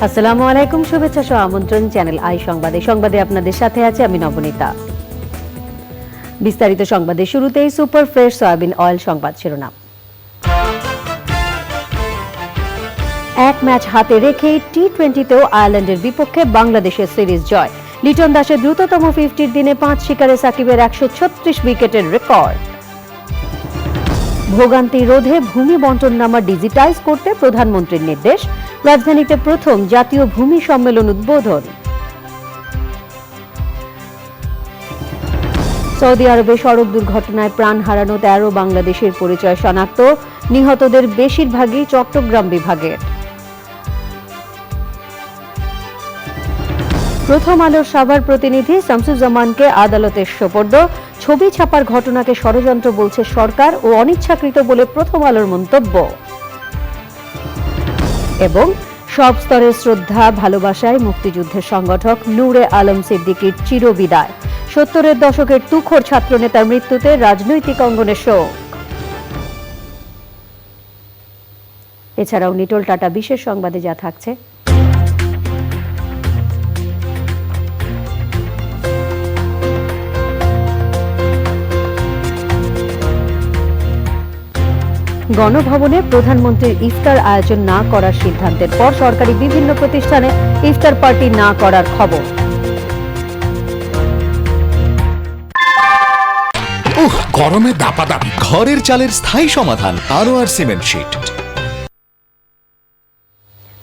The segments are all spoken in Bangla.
আসসালামু আলাইকুম, শুভেচ্ছা সহ আমন্ত্রণ চ্যানেল আই সংবাদে। সংবাদে আপনাদের সাথে আছে আমি নবনীতা। বিস্তারিত সংবাদে শুরুতেই সুপার ফ্রেশ সয়াবিন অয়েল সংবাদ শিরোনাম। এক ম্যাচ হাতে রেখেই টি-20তেও আয়ারল্যান্ডের বিপক্ষে বাংলাদেশের সিরিজ জয়। লিটন দাসের দ্রুততম 50-র দিনে 5 শিকারে সাকিবের 136 উইকেটের রেকর্ড। ভোগান্তি রোধে ভূমি বণ্টননামা ডিজিটাইজ করতে প্রধানমন্ত্রীর নির্দেশ। রাজধানীতে প্রথম জাতীয় ভূমি সম্মেলন উদ্বোধন। সৌদি আরবে সড়ক দুর্ঘটনায় প্রাণ হারানো 13 বাংলাদেশের পরিচয় শনাক্ত। নিহতদের বেশিরভাগই চট্টগ্রাম বিভাগের। প্রথম আলোর সাভার প্রতিনিধি শামসুজ্জামানকে আদালতে সোপর্দ। ছবি ছাপার ঘটনাকে ষড়যন্ত্র বলছে সরকার ও অনিচ্ছাকৃত বলে প্রথম আলোর মন্তব্য। এবং সব স্তরের শ্রদ্ধা ভালোবাসায় মুক্তিযুদ্ধের সংগঠক নূরে আলম সিদ্দিকীর চিরবিদায়। 70-এর দশকের তুখোড় ছাত্রনেতার মৃত্যুতে রাজনৈতিক অঙ্গনে শোক। এছাড়াও নিটোল টাটা বিশেষ সংবাদে যা থাকছে। গণভবনে প্রধানমন্ত্রীর ইফতার আয়োজন না করার সিদ্ধান্তের পর সরকারি বিভিন্ন প্রতিষ্ঠানে ইফতার পার্টি না করার খবর। গরমে দাপাদাপি, ঘরের চালের স্থায়ী সমাধান আনোয়ার সিমেন্ট শীট।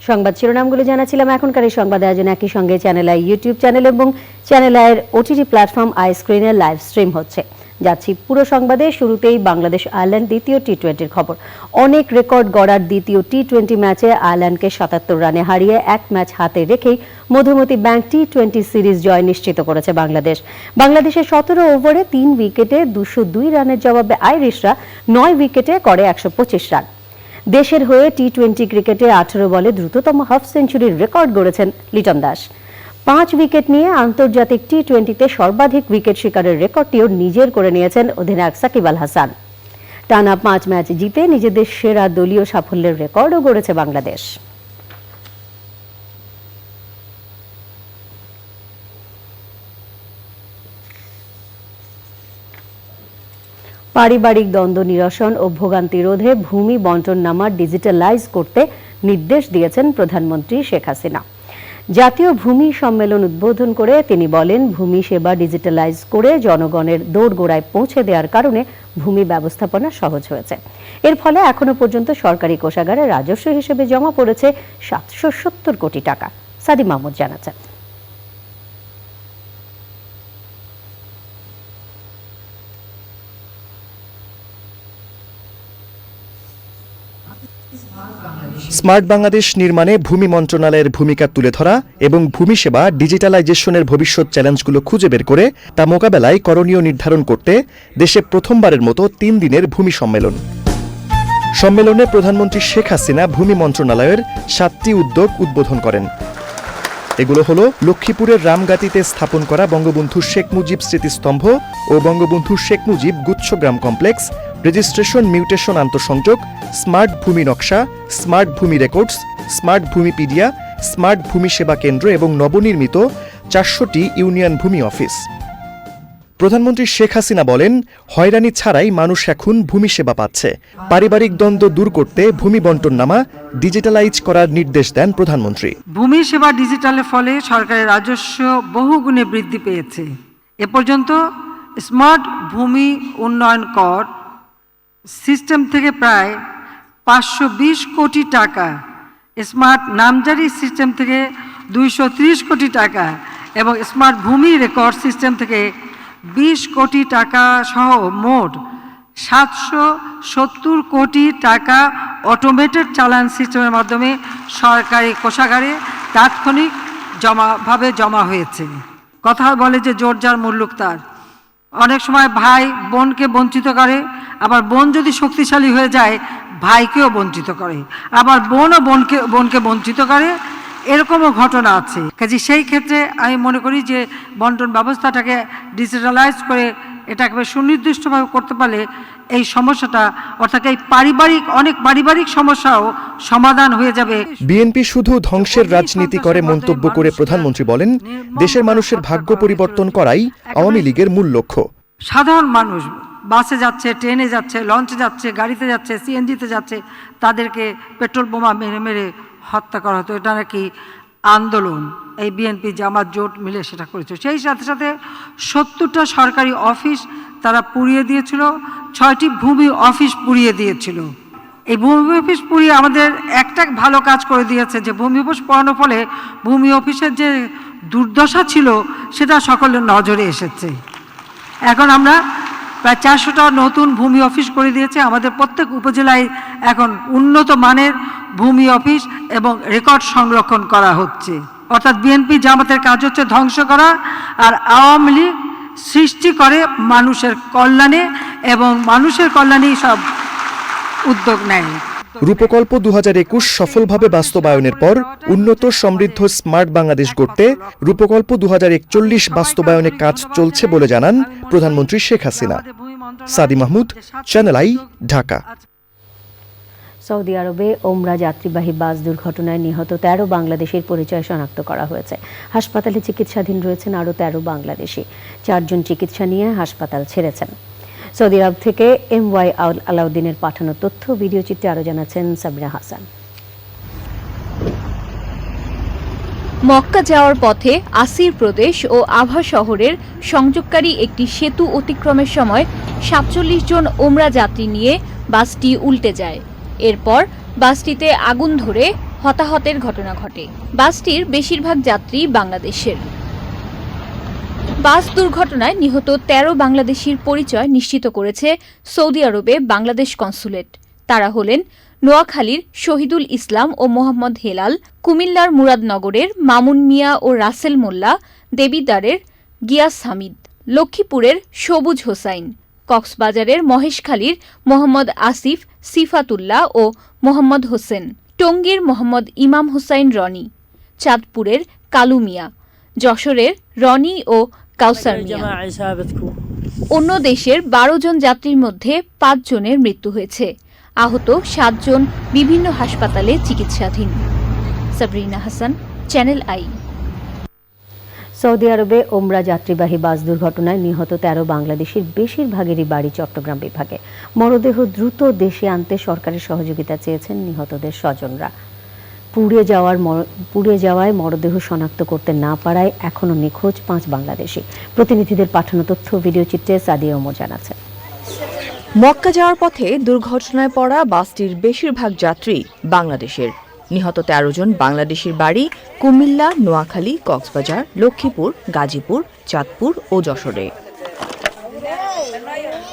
সংবাদ শিরোনামগুলো জানাছিলাম। এখনকার এই সংবাদ আয়োজন একই সঙ্গে চ্যানেল আই ইউটিউব চ্যানেল এবং চ্যানেল আইয়ের ওটিটি প্ল্যাটফর্ম আই স্ক্রিনে লাইভ স্ট্রিম হচ্ছে। যাচ্ছি পুরো সংবাদে। শুরুতেই বাংলাদেশ আয়ারল্যান্ড দ্বিতীয় টি-20-র খবর। অনেক রেকর্ড গড়ার দ্বিতীয় টি-20 ম্যাচে আয়ারল্যান্ডকে 77 রানে হারিয়ে এক ম্যাচ হাতে রেখেই মধুমতি ব্যাংক টি-20 সিরিজ জয় নিশ্চিত করেছে বাংলাদেশ। বাংলাদেশের 17 ওভারে 3 উইকেটে 202 রানের জবাবে আইরিশরা 9 উইকেটে করে 125 রান। দেশের হয়ে টি-20 ক্রিকেটে 18 বলে দ্রুততম হাফ সেঞ্চুরির রেকর্ড গড়েছেন লিটন দাস। 5 উইকেট নিয়ে আন্তর্জাতিক টি-20তে সর্বাধিক উইকেট শিকারের রেকর্ডটিও নিজের করে নিয়েছেন অধিনায়ক সাকিব আল হাসান। টানা 5 ম্যাচ জিতে নিজেদের সেরা দলীয় সাফল্যের রেকর্ডও গড়েছে বাংলাদেশ। পারিবারিক দ্বন্দ্ব নিরসন ও ভোগান্তি রোধে ভূমি বণ্টননামা ডিজিটালাইজ করতে নির্দেশ দিয়েছেন প্রধানমন্ত্রী শেখ হাসিনা। জাতীয় ভূমি সম্মেলন উদ্বোধন করে তিনি বলেন, ভূমি সেবা ডিজিটালাইজ করে জনগণের দোরগোড়ায় পৌঁছে দেওয়ার কারণে ভূমি ব্যবস্থাপনা সহজ হয়েছে। এর ফলে এখনো পর্যন্ত সরকারি কোষাগারে রাজস্ব হিসেবে জমা পড়েছে 770 কোটি টাকা। সাদি মাহমুদ জানাচ্ছেন। স্মার্ট বাংলাদেশ নির্মাণে ভূমি মন্ত্রণালয়ের ভূমিকা তুলে ধরা এবং ভূমি সেবা ডিজিটালাইজেশনের ভবিষ্যৎ চ্যালেঞ্জগুলো খুঁজে বের করে তা মোকাবেলায় করণীয় নির্ধারণ করতে দেশে প্রথমবারের মতো 3 দিনের ভূমি সম্মেলন। সম্মেলনে প্রধানমন্ত্রী শেখ হাসিনা ভূমি মন্ত্রণালয়ের 7টি উদ্যোগ উদ্বোধন করেন। এগুলো হলো লক্ষ্মীপুরের রামগাতিতে স্থাপন করা বঙ্গবন্ধু শেখ মুজিব স্মৃতিস্তম্ভ ও বঙ্গবন্ধু শেখ মুজিব গুচ্ছগ্রাম কমপ্লেক্স, রেজিস্ট্রেশন মিউটেশন আন্তঃসংযোগ, স্মার্ট ভূমি নকশা, স্মার্ট ভূমি রেকর্ডস, স্মার্ট ভূমিপিডিয়া, স্মার্ট ভূমি সেবা কেন্দ্র এবং নবনির্মিত 400টি ইউনিয়ন ভূমি অফিস। প্রধানমন্ত্রী শেখ হাসিনা বলেন, হয়রানি ছাড়াই মানুষ এখন ভূমি সেবা পাচ্ছে। পারিবারিক দ্বন্দ্ব দূর করতে ভূমি বণ্টননামা ডিজিটালাইজ করার নির্দেশ দেন প্রধানমন্ত্রী। ভূমি সেবা ডিজিটালের ফলে সরকারের রাজস্ব বহুগুণে বৃদ্ধি পেয়েছে। এ পর্যন্ত স্মার্ট ভূমি উন্নয়ন কর সিস্টেম থেকে প্রায় 520 কোটি টাকা, স্মার্ট নামজারি সিস্টেম থেকে 230 কোটি টাকা এবং স্মার্ট ভূমি রেকর্ড সিস্টেম থেকে 20 কোটি টাকা সহ মোট 770 কোটি টাকা অটোমেটেড চালান সিস্টেমের মাধ্যমে সরকারি কোষাগারে তাৎক্ষণিক জমা হয়েছে। কথা বলে যে জোর যার মুল্লুক তার। অনেক সময় ভাই বোনকে বঞ্চিত করে, আবার বোন যদি শক্তিশালী হয়ে যায় ভাইকেও বঞ্চিত করে, আবার বোনও বোনকে বঞ্চিত করে। এরকমও ঘটনা আছে। কাজে সেই ক্ষেত্রে আমি মনে করি যে বন্টন ব্যবস্থাটাকে ডিজিটালাইজ করে এটা একেবারে সুনির্দিষ্টভাবে করতে পারলে এই সমস্যাটা অর্থাৎ এই অনেক পারিবারিক সমস্যাও সমাধান হয়ে যাবে। বিএনপি শুধু ধ্বংসের রাজনীতি করে মন্তব্য করে প্রধানমন্ত্রী বলেন, দেশের মানুষের ভাগ্য পরিবর্তন করাই আওয়ামী লীগের মূল লক্ষ্য। সাধারণ মানুষ বাসে যাচ্ছে, ট্রেনে যাচ্ছে, লঞ্চে যাচ্ছে, গাড়িতে যাচ্ছে, সিএনজিতে যাচ্ছে, তাদেরকে পেট্রোল বোমা মেরে মেরে হত্যা করা হতো। এটা নাকি আন্দোলন, এই বিএনপি জামাত জোট মিলে সেটা করেছে। সেই সাথে সাথে 70টা সরকারি অফিস তারা পুড়িয়ে দিয়েছিল, 6টি ভূমি অফিস পুড়িয়ে দিয়েছিল। এই ভূমি অফিস পুড়িয়ে আমাদের একটা ভালো কাজ করে দিয়েছে যে ভূমি অফিস পোড়ানোর ফলে ভূমি অফিসের যে দুর্দশা ছিল সেটা সকলের নজরে এসেছে। এখন আমরা প্রায় 400টা নতুন ভূমি অফিস করে দিয়েছে। আমাদের প্রত্যেক উপজেলায় এখন উন্নত মানের ভূমি অফিস এবং রেকর্ড সংরক্ষণ করা হচ্ছে। অর্থাৎ বিএনপি জামাতের কাজ হচ্ছে ধ্বংস করা, আর আওয়ামী লীগ সৃষ্টি করে মানুষের কল্যাণে এবং মানুষের কল্যাণেই সব উদ্যোগ নেয়। রূপকল্প 2021 সফলভাবে বাস্তবায়নের পর উন্নত সমৃদ্ধ স্মার্ট বাংলাদেশ গড়তে রূপকল্প 2041 বাস্তবায়নে কাজ চলছে বলে জানান প্রধানমন্ত্রী শেখ হাসিনা। সাদি Mahmud, channel I, Dhaka. Saudi আরবে ওমরা যাত্রীবাহী বাস দুর্ঘটনায় নিহত 13 বাংলাদেশের পরিচয় শনাক্ত করা হয়েছে। হাসপাতালে চিকিৎসাধীন রয়েছেন আরও 13 বাংলাদেশি। 4 জন চিকিৎসা নিয়ে হাসপাতাল ছেড়েছেন। সৌদি আরব থেকে MY আলাউদ্দিনের পাঠানো তথ্য, ভিডিও চিত্রে আরও জানাচ্ছেন সাবরিনা হাসান। মক্কা যাওয়ার পথে আসির প্রদেশ ও আভা শহরের সংযোগকারী একটি সেতু অতিক্রমের সময় 47 জন ওমরা যাত্রী নিয়ে বাসটি উল্টে যায়। এরপর বাসটিতে আগুন ধরে হতাহতের ঘটনা ঘটে। বাসটির বেশিরভাগ যাত্রী বাংলাদেশের। বাস দুর্ঘটনায় নিহত 13 বাংলাদেশির পরিচয় নিশ্চিত করেছে সৌদি আরবে বাংলাদেশ কনস্যুলেট। তারা হলেন নোয়াখালীর শহীদুল ইসলাম ও মোহাম্মদ হেলাল, কুমিল্লার মুরাদনগরের মামুন মিয়া ও রাসেল মোল্লা, দেবিদ্বারের গিয়াস হামিদ, লক্ষ্মীপুরের সবুজ হোসাইন, কক্সবাজারের মহেশখালীর মোহাম্মদ আসিফ, সিফাতুল্লাহ ও মোহাম্মদ হোসেন, টঙ্গীর মোহাম্মদ ইমাম হুসাইন রনি, চাঁদপুরের কালু মিয়া, যশোরের রনি ও কাউসার মিয়া। অন্য দেশের 12 জন যাত্রীর মধ্যে 5 জনের মৃত্যু হয়েছে। আহত 7 জন বিভিন্ন হাসপাতালে চিকিৎসাধীন। Sabrina Hasan, channel I. Saudi আরবে ওমরা যাত্রীবাহী বাস দুর্ঘটনায় নিহত 13 বাংলাদেশির বেশিরভাগেরই বাড়ি চট্টগ্রাম বিভাগে। মরদেহ দ্রুত দেশে আনতে সরকারের সহযোগিতা চেয়েছেন নিহতদের স্বজনরা। পুড়ে যাওয়ায় মরদেহ শনাক্ত করতে না পারায় এখনও নিখোঁজ 5 বাংলাদেশি। প্রতিনিধিদের পাঠানো তথ্য, ভিডিও চিত্রে সাদিয়া ওমর জানাচ্ছেন। মক্কা যাওয়ার পথে দুর্ঘটনায় পড়া বাসটির বেশিরভাগ যাত্রী বাংলাদেশের। নিহত 13 জন বাংলাদেশির বাড়ি কুমিল্লা, নোয়াখালী, কক্সবাজার, লক্ষ্মীপুর, গাজীপুর, চাঁদপুর ও যশোরে।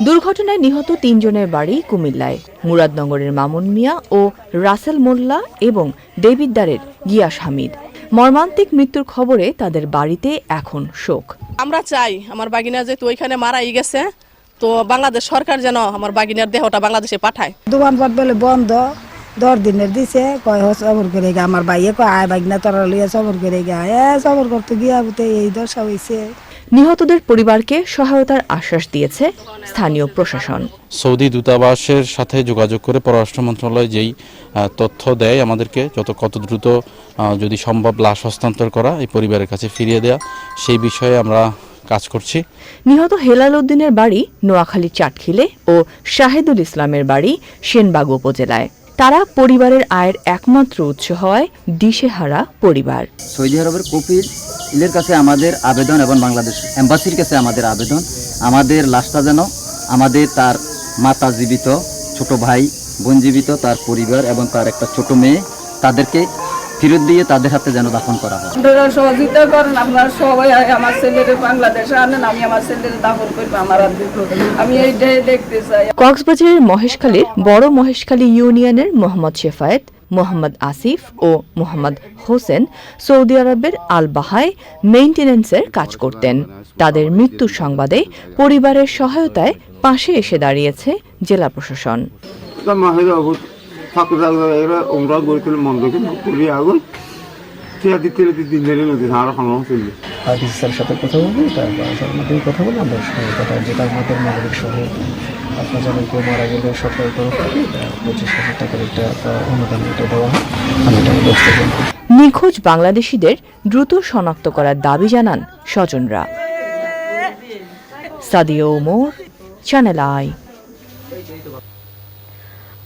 দুর্ঘটনায় নিহত 3 জনের বাড়ি কুমিল্লায়, মুরাদনগরের মামুন মিয়া ও রাসেল মোল্লা এবং দেবিদ্বারের গিয়াস হামিদ। মর্মান্তিক মৃত্যুর খবরে তাদের বাড়িতে এখন শোক। আমরা চাই আমার বাগিনা যেহেতু ওইখানে মারাই গেছে, তো বাংলাদেশ সরকার যেন আমার বাগিনার দেহটা বাংলাদেশে পাঠায়। দোকানপাট বলে বন্ধ 10 দিনের দিছে, কয় সবর করে গা আমার ভাইয়ে কয় আয় বাগিনা তোরা লইয়া সবর করে গা, সবর করতে গিয়া এই দশা হয়েছে। নিহতদের পরিবারকে সহায়তার আশ্বাস দিয়েছে স্থানীয় প্রশাসন। সৌদি দূতাবাসের সাথে যোগাযোগ করে পররাষ্ট্র মন্ত্রণালয় যেই তথ্য দেয় আমাদেরকে, কত দ্রুত যদি সম্ভব লাশ হস্তান্তর করা, এই পরিবারের কাছে ফিরিয়ে দেয়া, সেই বিষয়ে আমরা কাজ করছি। নিহত হেলাল উদ্দিনের বাড়ি নোয়াখালীর চাটখিলে ও শাহেদুল ইসলামের বাড়ি সেনবাগ উপজেলায়। তারা পরিবারের আয়ের একমাত্র উৎস হওয়ায় দিশেহারা পরিবার। সৌদি আরবের কপিলের কাছে আমাদের আবেদন এবং বাংলাদেশ এম্বাসির কাছে আমাদের আবেদন, আমাদের লাশটা যেন আমাদের তার মাতা জীবিত, ছোট ভাই বোন জীবিত, তার পরিবার এবং তার একটা ছোট মেয়ে, তাদেরকে ফেরত দিয়ে তাদের হাতে যেন দাফন করা হয়। আপনারা সহযোগিতা করেন, আপনারা সবাই আমার ছেলের বাংলাদেশে আনেন, আমি আমার ছেলের দাফন করবো, আমার আমি এইটাই দেখতে চাই। কক্সবাজারের মহেশখালীর বড় মহেশখালী ইউনিয়নের মোহাম্মদ শেফায়েত, মোহাম্মদ আসিফ ও মোহাম্মদ হোসেন সৌদি আরবের আল বাহায় মেইনটেনেন্সের কাজ করতেন। তাদের মৃত্যুর সংবাদে পরিবারের সহায়তায় পাশে এসে দাঁড়িয়েছে জেলা প্রশাসন। আর্টিস্টের সাথে কথা বলবো, তারপর সবার মাধ্যমে কথা বলে আমরা কথা যেটা আমাদের নাগরিক সহ আপনার যেমন কেউ মারা গেলে সরকারের তরফ থেকে 25,000 টাকার একটা অনুদান এটা দেওয়া হয়। আমি এটা ব্যবস্থা করব। নিখোঁজ বাংলাদেশিদের দ্রুত শনাক্ত করার দাবি জানান স্বজনরা। Sadia Omar, channel I.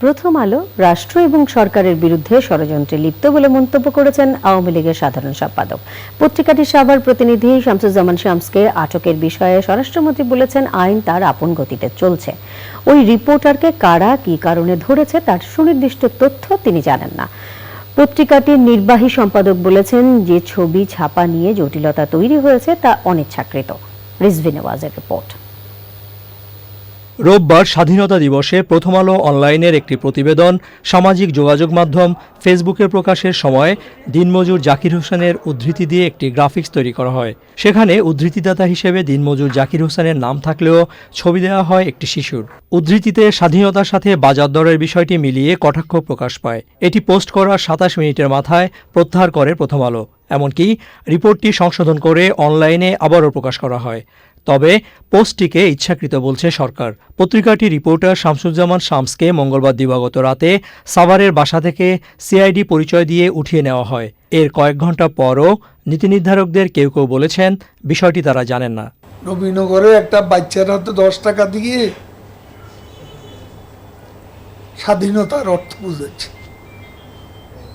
প্রথম আলো রাষ্ট্র এবং সরকারের বিরুদ্ধে ষড়যন্ত্রে লিপ্ত বলে মন্তব্য করেছেন আওয়ামী লীগের সাধারণ সম্পাদক। পত্রিকাটির সাভার প্রতিনিধি শামসুজ্জামান শামসকে আটকের বিষয়ে স্বরাষ্ট্রমন্ত্রী বলেছেন, আইন তার আপন গতিতে চলছে। ওই রিপোর্টারকে কারা কী কারণে ধরেছে তার সুনির্দিষ্ট তথ্য তিনি জানেন না। পত্রিকাটির নির্বাহী সম্পাদক বলেছেন, যে ছবি ছাপা নিয়ে জটিলতা তৈরি হয়েছে তা অনিচ্ছাকৃত। রিজভী নেওয়াজের রিপোর্ট। রোববার স্বাধীনতা দিবসে প্রথম আলো অনলাইনের একটি প্রতিবেদন সামাজিক যোগাযোগ মাধ্যম ফেসবুকে প্রকাশের সময় দিনমজুর জাকির হোসেনের উদ্ধৃতি দিয়ে একটি গ্রাফিক্স তৈরি করা হয়। সেখানে উদ্ধৃতিদাতা হিসেবে দিনমজুর জাকির হোসেনের নাম থাকলেও ছবি দেওয়া হয় একটি শিশুর। উদ্ধৃতিতে স্বাধীনতার সাথে বাজার দরের বিষয়টি মিলিয়ে কটাক্ষ প্রকাশ পায়। এটি পোস্ট করার 27 মিনিটের মাথায় প্রত্যাহার করে প্রথম আলো। এমনকি রিপোর্টটি সংশোধন করে অনলাইনে আবারও প্রকাশ করা হয়। তবে পোস্টটিকে ইচ্ছাকৃত বলছে সরকার। পত্রিকাটি রিপোর্টার শামসুজ্জামান শামসকে মঙ্গলবার দিবাগত রাতে সাভারের বাসা থেকে সিআইডি পরিচয় দিয়ে উঠিয়ে নেওয়া হয়। এর কয়েক ঘন্টা পরও নীতি নির্ধারকদের কেউ কেউ বলেছেন বিষয়টি তারা জানেন না। নবীনগরে একটা বাচ্চার হাতে 10 টাকা দিয়ে স্বাধীনতার অর্থ বুঝেছে,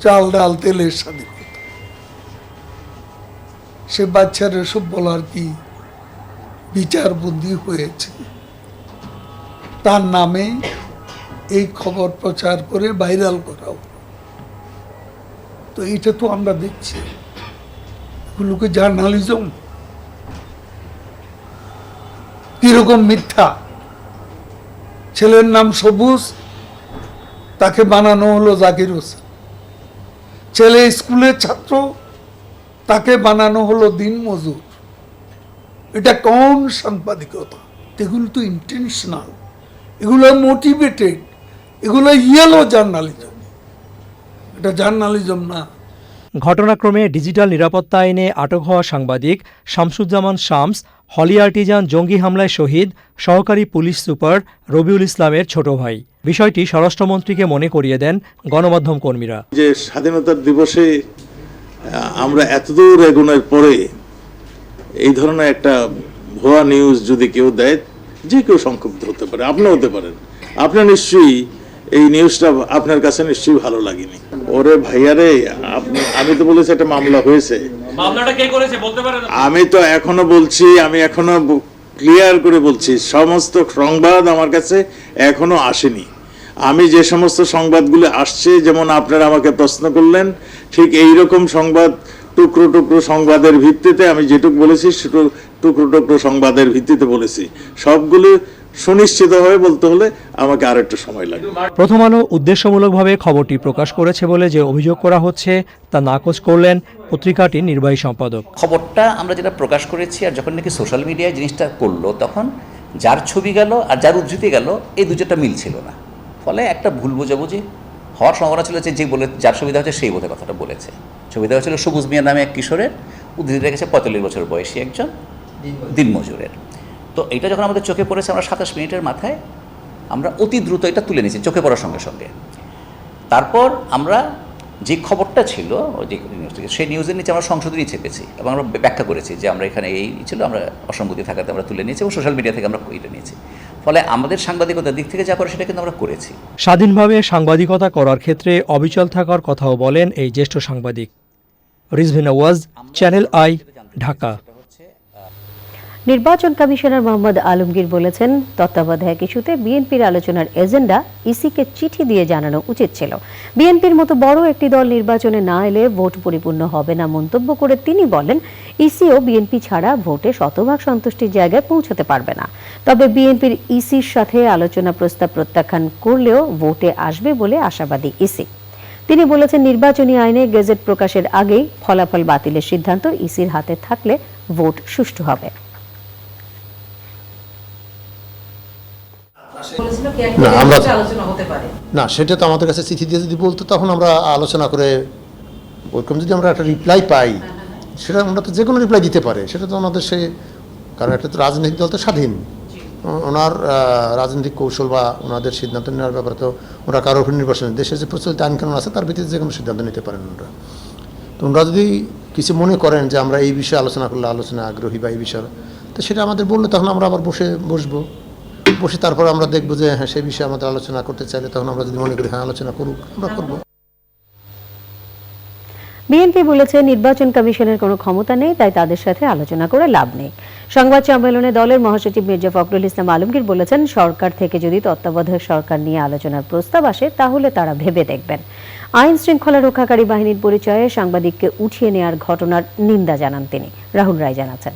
চাল ডাল তেলের স্বাধীনতা। সে বাচ্চার এসব বলার কি বিচারবন্দি হয়েছে? তার নামে এই খবর প্রচার করে ভাইরাল করাও, তো এটা তো আমরা দেখছি এগুলোকে জার্নালিজম। কিরকম মিথ্যা! ছেলের নাম সবুজ, তাকে বানানো হলো জাকির হোসেন। ছেলে স্কুলের ছাত্র, তাকে বানানো হলো দিনমজুর। এটা কোন সাংবাদিকতা? এগুলো তো ইন্টেনশনাল, এগুলো মোটিভেটেড, এগুলো ইয়েলো জার্নালিজম, এটা জার্নালিজম না। ঘটনাক্রমে ডিজিটাল নিরাপত্তা আইনে আটক হওয়া সাংবাদিক শামসুজ্জামান শামস হলি আর্টিজান জঙ্গি হামলায় শহীদ সহকারী পুলিশ সুপার রবিউল ইসলামের ছোট ভাই। বিষয়টি স্বরাষ্ট্রমন্ত্রীকে মনে করিয়ে দেন গণমাধ্যম কর্মীরা। যে স্বাধীনতার দিবসে আমরা এতদূর এগোনোর পরে এই ধরনের একটা ভুয়া নিউজ যদি কেউ দেয়, যে কেউ সংক্ষুব্ধ হতে পারে, আপনিও হতে পারেন। আপনার নিশ্চয়ই এই নিউজটা আপনার কাছে নিশ্চয়ই ভালো লাগেনি। ওরে ভাইয়ারে, আমি তো বলেছি একটা মামলা হয়েছে। মামলাটা কে করেছে বলতে পারেন? আমি তো এখনো বলছি, আমি এখনো ক্লিয়ার করে বলছি, সমস্ত সংবাদ আমার কাছে এখনো আসেনি। আমি যে সমস্ত সংবাদগুলো আসছে, যেমন আপনারা আমাকে প্রশ্ন করলেন, ঠিক এই রকম সংবাদ টুকরো টুকরো সংবাদের ভিত্তিতে আমি যেটুকু বলেছি টুকরো টুকরো সংবাদের ভিত্তিতে বলেছি। সবগুলো সুনিশ্চিতভাবে বলতে হলে আমাকে আর একটু সময় লাগবে। প্রথম আলো উদ্দেশ্যমূলকভাবে খবরটি প্রকাশ করেছে বলে যে অভিযোগ করা হচ্ছে তা নাকচ করলেন পত্রিকাটির নির্বাহী সম্পাদক। খবরটা আমরা যেটা প্রকাশ করেছি, আর যখন নাকি সোশ্যাল মিডিয়ায় জিনিসটা করলো, তখন যার ছবি গেল আর যার উদ্ধৃতি গেল, এই দুটোটা মিল ছিল না। ফলে একটা ভুল বোঝাবুঝি হওয়ার সম্ভাবনা ছিল যে যার সুবিধা হচ্ছে সেই বোধহয় কথাটা বলেছে। সুবিধা হচ্ছিল সবুজ মিয়া নামে এক কিশোরের, উদ্ধৃতি রেখেছে 45 বছর বয়সী একজন দিনমজুরের। তো এটা যখন আমাদের চোখে পড়েছে, আমরা 27 মিনিটের মাথায় আমরা অতি দ্রুত এটা তুলে নিয়েছি চোখে পড়ার সঙ্গে সঙ্গে। তারপর আমরা যে খবরটা ছিল যে নিউজ থেকে, সেই নিউজের নিচে আমরা সংশোধনী চেপেছি এবং আমরা ব্যাখ্যা করেছি যে আমরা এখানে এই ছিল, আমরা অসঙ্গতি থাকাতে আমরা তুলে নিয়েছি এবং সোশ্যাল মিডিয়া থেকে আমরা এটা নিয়েছি। ফলে আমাদের সাংবাদিকতার দিক থেকে যা করে সেটা কিন্তু আমরা করেছি। স্বাধীনভাবে সাংবাদিকতা করার ক্ষেত্রে অবিচল থাকার কথাও বলেন এই জ্যেষ্ঠ সাংবাদিক। Rizvi Newaz, channel I, Dhaka. নির্বাচন কমিশনার মোহাম্মদ আলমগীর বলেছেন, তত্ত্বাবধায়ক ইস্যুতে বিএনপির আলোচনার এজেন্ডা ইসিকে চিঠি দিয়ে জানানো উচিত ছিল। বিএনপির মতো বড় একটি দল নির্বাচনে না এলে ভোট পরিপূর্ণ হবে না মন্তব্য করে তিনি বলেন, ইসিও বিএনপি ছাড়া ভোটে শতভাগ সন্তুষ্টির জায়গায় পৌঁছতে পারবে না। তবে বিএনপির ইসির সাথে আলোচনা প্রস্তাব প্রত্যাখ্যান করলেও ভোটে আসবে বলে আশাবাদী ইসি। তিনি বলেছেন, নির্বাচনী আইনে গেজেট প্রকাশের আগেই ফলাফল বাতিলের সিদ্ধান্ত ইসির হাতে থাকলে ভোট সুষ্ঠু হবে। না, সেটা তো আমাদের কাছে চিঠি দিয়ে যদি বলতো, তখন আমরা আলোচনা করে ওরকম যদি আমরা একটা রিপ্লাই পাই, সেটা আমরা তো যে কোনো রিপ্লাই দিতে পারে, সেটা তো আমাদের কারণ একটা তো রাজনৈতিক দল তো স্বাধীন, ওনার রাজনৈতিক কৌশল বা ওনাদের সিদ্ধান্ত নেওয়ার ব্যাপারে তো ওরা কারোর উপর নির্ভরশীল। দেশের যে প্রচলিত আইনকানুন আছে তার ভিত্তিতে যে কোনো সিদ্ধান্ত নিতে পারেন ওনারা। তো ওনারা যদি কিছু মনে করেন যে আমরা এই বিষয়ে আলোচনা করলে আলোচনা আগ্রহী বা এই বিষয়ে, তো সেটা আমাদের বললে তখন আমরা আবার বসে তারপর আমরা দেখবো যে হ্যাঁ সেই বিষয়ে আমাদের আলোচনা করতে চাইলে তখন আমরা যদি মনে করি হ্যাঁ আলোচনা করুক, আমরা করবো। বিএনপি বলেছে নির্বাচন কমিশনের কোনো ক্ষমতা নেই, তাই তাদের সাথে আলোচনা করে লাভ নেই। সংবাদ সম্মেলনে দলের মহাসচিব মির্জা ফখরুল ইসলাম আলমগীর বলেছেন, সরকার থেকে যদি তত্ত্বাবধায়ক সরকার নিয়ে আলোচনার প্রস্তাব আসে তাহলে তারা ভেবে দেখবেন। আইন শৃঙ্খলা রক্ষাকারী বাহিনীর পরিচয়ে সাংবাদিককে উঠিয়ে নেওয়ার ঘটনার নিন্দা জানান তিনি। রাহুল রায় জানাচ্ছেন,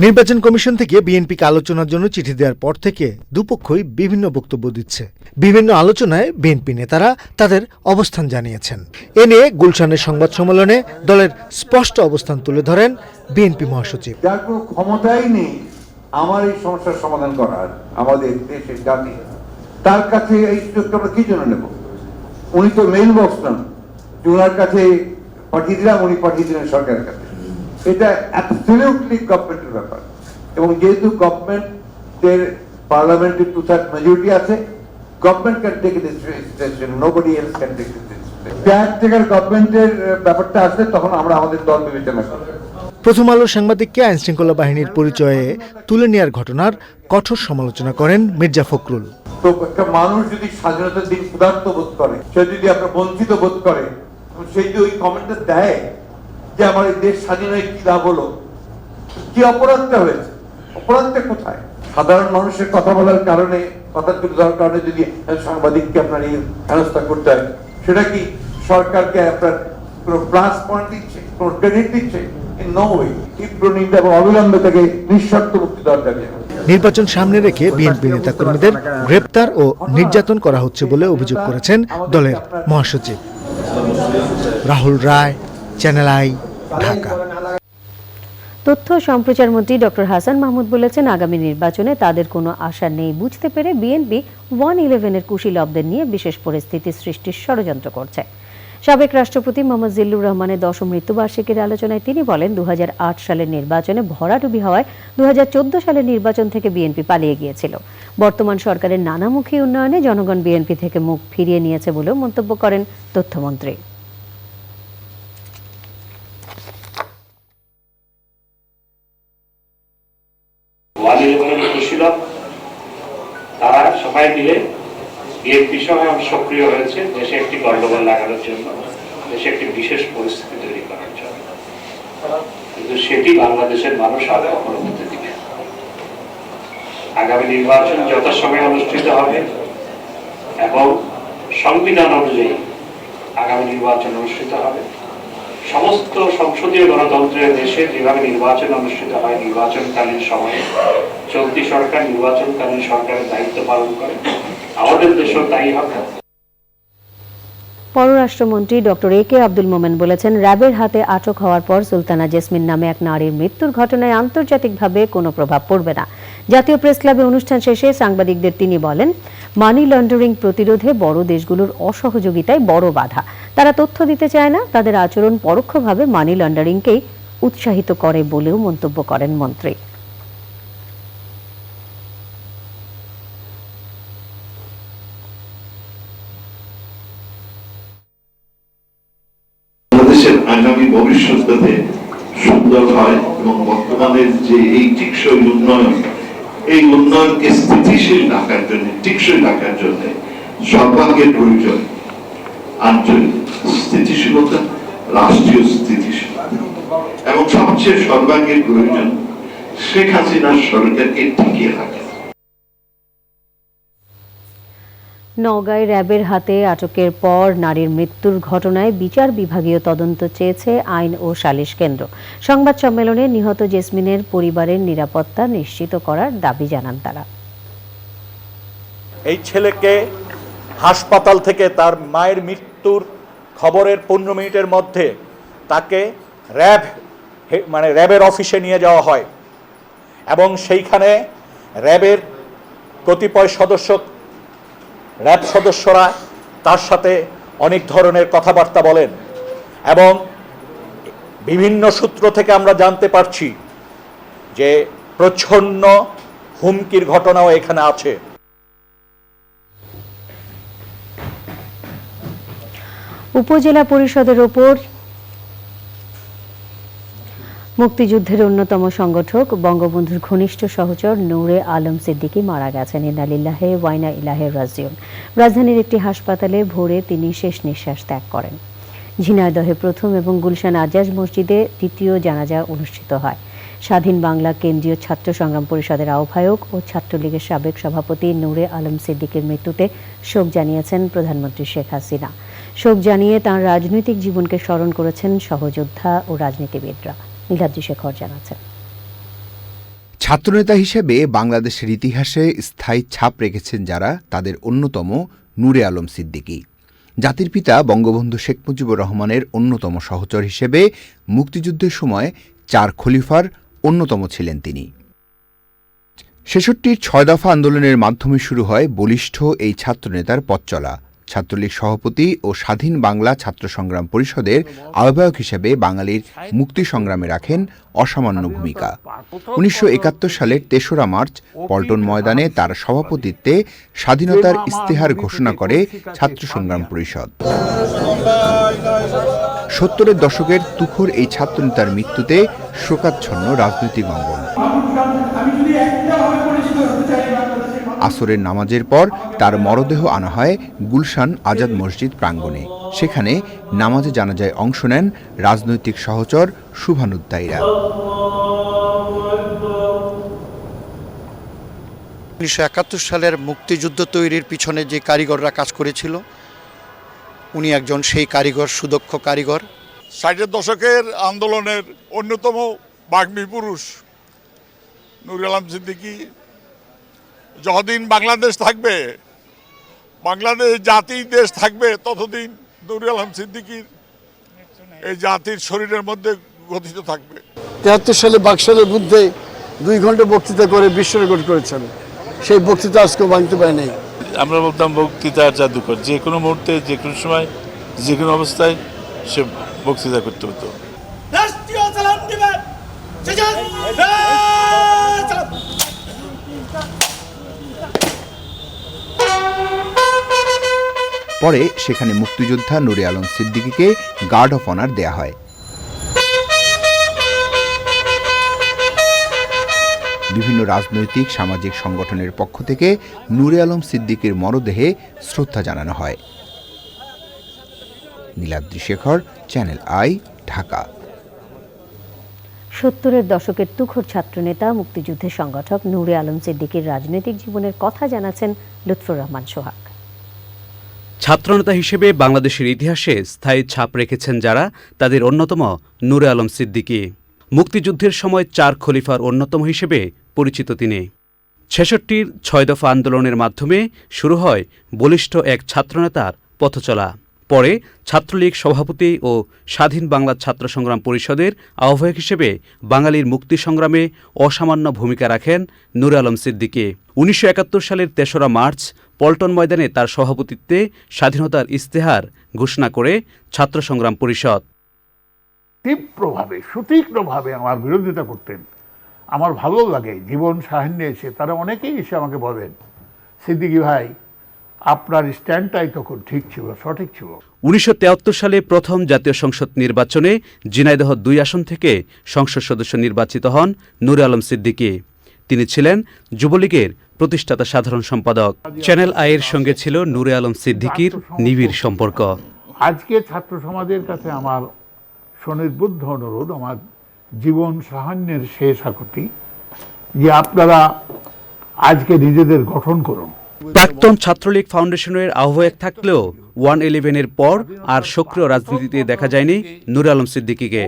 নির্বাচন কমিশন থেকে বিএনপিকে আলোচনার জন্য চিঠি দেওয়ার পর থেকে দুপক্ষই বিভিন্ন বক্তব্য দিচ্ছে। বিভিন্ন আলোচনায় বিএনপি নেতারা তাদের অবস্থান জানিয়েছেন। এ নিয়ে গুলশানের সংবাদ সম্মেলনে দলের স্পষ্ট অবস্থান তুলে ধরেন বিএনপি মহাসচিব। যার কোনো ক্ষমতাই নেই আমার এই সমস্যার সমাধান করার, আমাদের দেশের জাতি, তার কাছে এই সুযোগটা আমরা কি জন্য নেব? উনি তো মেইল বক্স নন, ওনার কাছে পাঠিয়ে দিলাম, উনি পাঠিয়ে দিলেন সরকারের কাছে। এটা অ্যাবসলিউটলি গভর্নমেন্টের ব্যাপার, এবং যেহেতু গভর্নমেন্টের পার্লামেন্টে 2/3 মেজরিটি আছে, government can take this decision, nobody else can take this decision. Caretaker গভর্নমেন্টের ব্যাপারটা আসলে তখন আমরা আমাদের দল বিবেচনা করব। প্রথম আলো সাংবাদিককে আইন শৃঙ্খলা বাহিনীর পরিচয়ে তুলে নেওয়ার ঘটনার কঠোর সমালোচনা করেন মির্জা ফখরুল। তো একটা মানুষ যদি স্বাধীনতার দিন ক্ষুধার্ত বোধ করে, সে যদি আপনার বঞ্চিত বোধ করে, সে যদি ওই কমেন্টটা দেয় যে আমার এই দেশ স্বাধীন হয়ে কি লাভ হলো, কি অপরাধটা হয়েছে, অপরাধটা কোথায়? সাধারণ মানুষের কথা বলার কারণে, কথা তুলে ধরার কারণে যদি সাংবাদিককে আপনার এই হেনস্থা করতে হয়, সেটা কি সরকারকে আপনার কোনো প্লাস পয়েন্ট দিচ্ছে, কোনো ক্রেডিট দিচ্ছে? No way. তীব্র নিন্দা এবং অবিলম্বে তাকে নিঃশর্ত মুক্তি দেওয়ার দাবি। নির্বাচন সামনে রেখে বিএনপি নেতাকর্মীদের গ্রেপ্তার ও নির্যাতন করা হচ্ছে বলে অভিযোগ করেছেন দলের মহাসচিব। রাহুল রায়, চ্যানেল আই, ঢাকা। তথ্য সম্প্রচার মন্ত্রী ডক্টর হাসান মাহমুদ বলেছেন, আগামী নির্বাচনে তাদের কোনো আশা নেই। বুঝতে পেরে বিএনপি 111-এর কুশীলবদের নিয়ে বিশেষ পরিস্থিতি সৃষ্টির ষড়যন্ত্র করছে। সাবেক রাষ্ট্রপতি মোহাম্মদ জিল্লুর রহমানের 10ম মৃত্যুবার্ষিকীর আলোচনায় তিনি বলেন, 2008 সালের নির্বাচনে ভরাডুবি হওয়ায় 2014 সালের নির্বাচন থেকে বিএনপি পালিয়ে গিয়েছিল। বর্তমান সরকারের নানামুখী উন্নয়নে জনগণ বিএনপি থেকে মুখ ফিরিয়ে নিয়েছে বলেও মন্তব্য করেন তথ্যমন্ত্রী। তারা সবাই মিলে বিএনপি সহ সক্রিয় হয়েছে দেশে একটি গন্ডগোল লাগানোর জন্য, দেশে একটি বিশেষ পরিস্থিতি তৈরি করার জন্য, কিন্তু সেটি বাংলাদেশের মানুষ আর কখনো হতে দিবে। আগামী নির্বাচন যথাসময়ে অনুষ্ঠিত হবে এবং সংবিধান অনুযায়ী আগামী নির্বাচন অনুষ্ঠিত হবে। সমস্ত সংসদীয় গণতন্ত্রের দেশে যেভাবে নির্বাচন অনুষ্ঠিত হয়, নির্বাচনকালীন সময়ে চলতি সরকার নির্বাচনকালীন সরকারের দায়িত্ব পালন করে, আমাদের দেশেও তাই হবে। পররাষ্ট্রমন্ত্রী ডক্টর এ কে আব্দুল মোমেন বলেছেন, র্যাবের হাতে আটক হওয়ার পর সুলতানা জেসমিন নামে এক নারীর মৃত্যুর ঘটনায় আন্তর্জাতিকভাবে কোনো প্রভাব পড়বে না। জাতীয় প্রেস ক্লাবে অনুষ্ঠান শেষে সাংবাদিকদের তিনি বলেন, মানি লন্ডারিং প্রতিরোধে বড় দেশগুলোর অসহযোগিতায় বড় বাধা। তারা তথ্য দিতে চায় না, তাদের আচরণ পরোক্ষভাবে মানি লন্ডারিংকেই উৎসাহিত করে বলেও মন্তব্য করেন মন্ত্রী। বাংলাদেশের আগামী ভবিষ্যৎ যাতে সুন্দর হয় এবং বর্তমানের যে এই টিকসই উন্নয়ন, এই উন্নয়নকে স্থিতিশীল রাখার জন্য, টিকসই রাখার জন্য সর্বাঙ্গের প্রয়োজন আঞ্চলিক স্থিতিশীলতা, রাষ্ট্রীয় স্থিতিশীলতা এবং সবচেয়ে সর্বাঙ্গের প্রয়োজন শেখ হাসিনার সরকারকে টিকিয়ে রাখা। নওগাঁয় র্যাবের হাতে আটকের পর নারীর মৃত্যুর ঘটনায় বিচার বিভাগীয় তদন্ত চেয়েছে আইন ও সালিশ কেন্দ্র। সংবাদ সম্মেলনে নিহত জেসমিনের পরিবারের নিরাপত্তা নিশ্চিত করার দাবি জানান তারা। এই ছেলেকে হাসপাতাল থেকে তার মায়ের মৃত্যুর খবরের 15 মিনিটের মধ্যে তাকে র্যাবের অফিসে নিয়ে যাওয়া হয় এবং সেইখানে র্যাবের কতিপয় র্যাব সদস্যরা তার সাথে অনেক ধরনের কথাবার্তা বলেন এবং বিভিন্ন সূত্র থেকে আমরা জানতে পারছি যে প্রচ্ছন্ন হুমকির ঘটনাও এখানে আছে। উপজেলা পরিষদের ওপর মুক্তিযুদ্ধের অন্যতম সংগঠক বঙ্গবন্ধুর ঘনিষ্ঠ সহচর নূরে আলম সিদ্দিকী মারা গেছেন। ইন্না লিল্লাহি ওয়া ইন্না ইলাইহি রাজিউন। রাজধানীর একটি হাসপাতালে ভোরে তিনি শেষ নিঃশ্বাস ত্যাগ করেন। ঝিনাইদহে প্রথম এবং গুলশান আজাজ মসজিদে দ্বিতীয় জানাজা অনুষ্ঠিত হয়। স্বাধীন বাংলা কেন্দ্রীয় ছাত্র সংগ্রাম পরিষদের আহ্বায়ক ও ছাত্রলীগের সাবেক সভাপতি নূরে আলম সিদ্দিকীর মৃত্যুতে শোক জানিয়েছেন প্রধানমন্ত্রী শেখ হাসিনা। শোক জানিয়ে তাঁর রাজনৈতিক জীবনকে স্মরণ করেছেন সহযোদ্ধা ও রাজনীতিবিদরা। নীলাদ্রি শেখর জানাচ্ছেন। ছাত্রনেতা হিসেবে বাংলাদেশের ইতিহাসে স্থায়ী ছাপ রেখেছেন যারা, তাদের অন্যতম নূরে আলম সিদ্দিকী। জাতির পিতা বঙ্গবন্ধু শেখ মুজিবুর রহমানের অন্যতম সহচর হিসেবে মুক্তিযুদ্ধের সময় 4 খলিফার অন্যতম ছিলেন তিনি। ৬৬র ৬ দফা আন্দোলনের মাধ্যমে শুরু হয় বলিষ্ঠ এই ছাত্রনেতার পথ চলা। ছাত্রলীগ সভাপতি ও স্বাধীন বাংলা ছাত্র সংগ্রাম পরিষদের আহ্বায়ক হিসেবে বাঙালির মুক্তি সংগ্রামে রাখেন অসামান্য ভূমিকা। ১৯৭১ সালের ৩রা মার্চ পল্টন ময়দানে তার সভাপতিত্বে স্বাধীনতার ইস্তেহার ঘোষণা করে ছাত্র সংগ্রাম পরিষদ। ৭০-এর দশকের তুখোর এই ছাত্রনেতার মৃত্যুতে শোকাচ্ছন্ন রাজনৈতিক অঙ্গন। আসরের নামাজের পর তার মরদেহ আনা হয় গুলশান আজাদ মসজিদ প্রাঙ্গণে। সেখানে নামাজে জানাজায় অংশ নেন রাজনৈতিক সহচর শুভানুদ্দায়ীরা। ১৯৭১ সালের মুক্তিযুদ্ধ তৈরির পিছনে যে কারিগররা কাজ করেছিল, উনি একজন সেই কারিগর, সুদক্ষ কারিগর। ৬০-এর দশকের আন্দোলনের অন্যতম বাগ্মী পুরুষ নূরে আলম সিদ্দিকী। যতদিন বাংলাদেশ থাকবে, বাংলাদেশ জাতির দেশ থাকবে, ততদিন নূরে আলম সিদ্দিকীর এই জাতির শরীরের মধ্যে গঠিত থাকবে। ৭৩ সালে বাকশালের বুদ্ধে 2 ঘন্টা বক্তৃতা করে বিশ্ব রেকর্ড করেছেন। সেই বক্তৃতা আজকেও ভাঙতে পারে নাই। আমরা বলতাম বক্তৃতার জাদুকর, যে কোনো মুহূর্তে, যে কোনো সময়, যে কোনো অবস্থায় সে বক্তৃতা করতে হতো। পরে সেখানে মুক্তিযোদ্ধা নূরে আলম সিদ্দিকীকে গার্ড অফ অনার দেয়া হয়। বিভিন্ন রাজনৈতিক সামাজিক সংগঠনের পক্ষ থেকে নূরে আলম সিদ্দিকীর মরদেহে শ্রদ্ধা জানানো হয়। Niladri Shekhar, Channel I, Dhaka. ৭০-এর দশকের তুখোর ছাত্রনেতা মুক্তিযুদ্ধের সংগঠক নূরে আলম সিদ্দিকীর রাজনৈতিক জীবনের কথা জানাচ্ছেন লুৎফর রহমান সোহাগ। ছাত্রনেতা হিসেবে বাংলাদেশের ইতিহাসে স্থায়ী ছাপ রেখেছেন যারা, তাদের অন্যতম নূরে আলম সিদ্দিকী। মুক্তিযুদ্ধের সময় 4 খলিফার অন্যতম হিসেবে পরিচিত তিনি। ৬৬র ৬ দফা আন্দোলনের মাধ্যমে শুরু হয় বলিষ্ঠ এক ছাত্রনেতার পথচলা। পরে ছাত্রলীগ সভাপতি ও স্বাধীন বাংলা ছাত্র সংগ্রাম পরিষদের আহ্বায়ক হিসেবে বাঙালির মুক্তি সংগ্রামে অসামান্য ভূমিকা রাখেন নূরে আলম সিদ্দিকী। ১৯৭১ সালের ৩রা মার্চ পল্টন ময়দানে তার সভাপতিত্বে স্বাধীনতার ইস্তেহার ঘোষণা করে ছাত্র সংগ্রাম পরিষদ। তীব্রভাবে, সুতীক্ষ্ণভাবে আমার বিরোধিতা করতেন। আমার ভালো লাগে, জীবন সাহায্যে এসে তারা অনেকেই এসে আমাকে বলেন, সিদ্দিকী ভাই, আপনার স্ট্যান্ডটাই তখন ঠিক ছিল, সঠিক ছিল। ১৯৭৩ সালে প্রথম জাতীয় সংসদ নির্বাচনে ঝিনাইদহ ২ আসন থেকে সংসদ সদস্য নির্বাচিত হন নূরে আলম সিদ্দিকী। তিনি ছিলেন যুবলীগের প্রতিষ্ঠাতা সাধারণ সম্পাদক। চ্যানেল আইয়ের সঙ্গে ছিল নূরে আলম সিদ্দিকীর নিবিড় সম্পর্ক। আজকে ছাত্র সমাজের কাছে আমার সুনির্বুদ্ধ অনুরোধ, আমার জীবন সাহায্যের শেষ আকুতি, যে আপনারা আজকে নিজেদের গঠন করুন। প্রাক্তন ছাত্রলীগ ফাউন্ডেশনের আহ্বায়ক থাকলেও 111-এর পর আর সক্রিয় রাজনীতিতে দেখা যায়নি নূরে আলম সিদ্দিকীকে।